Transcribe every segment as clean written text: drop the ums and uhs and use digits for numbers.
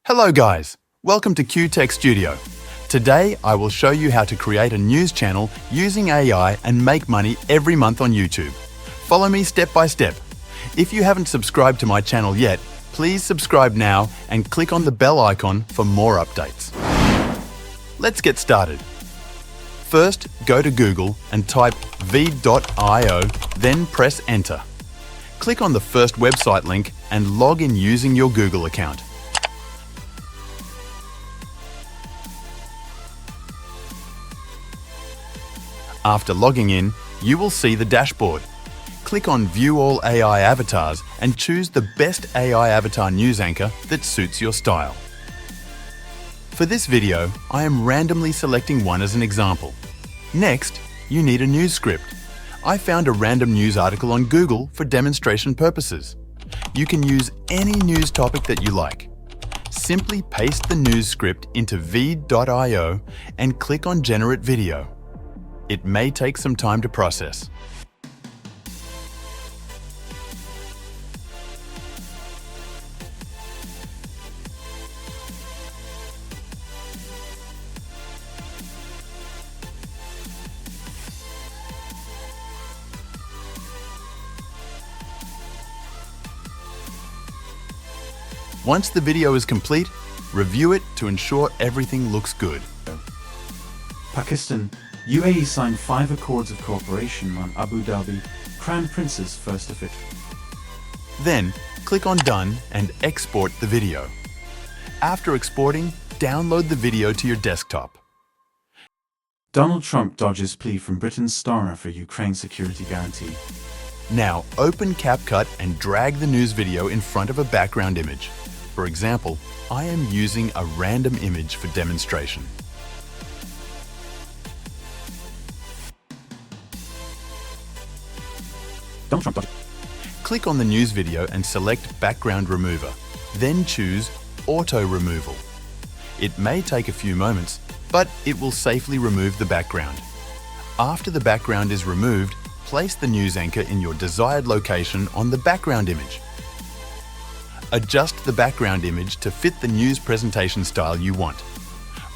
Hello guys, welcome to QTech Studio. Today I will show you how to create a news channel using AI and make money every month on YouTube. Follow me step by step. If you haven't subscribed to my channel yet, please subscribe now and click on the bell icon for more updates. Let's get started. First, go to Google and type v.io, then press enter. Click on the first website link and log in using your Google account. After logging in, you will see the dashboard. Click on View All AI Avatars and choose the best AI avatar news anchor that suits your style. For this video, I am randomly selecting one as an example. Next, you need a news script. I found a random news article on Google for demonstration purposes. You can use any news topic that you like. Simply paste the news script into v.io and click on Generate Video. It may take some time to process. Once the video is complete, review it to ensure everything looks good. Pakistan, UAE signed 5 accords of cooperation on Abu Dhabi, Crown Prince's first official. Then, click on Done and export the video. After exporting, download the video to your desktop. Donald Trump dodges plea from Britain's starter for Ukraine security guarantee. Now, open CapCut and drag the news video in front of a background image. For example, I am using a random image for demonstration. Donald Trump dodges. Click on the news video and select Background Remover. Then choose Auto Removal. It may take a few moments, but it will safely remove the background. After the background is removed, place the news anchor in your desired location on the background image. Adjust the background image to fit the news presentation style you want.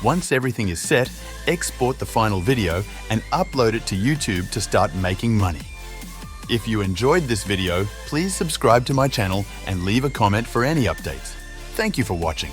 Once everything is set, export the final video and upload it to YouTube to start making money. If you enjoyed this video, please subscribe to my channel and leave a comment for any updates. Thank you for watching.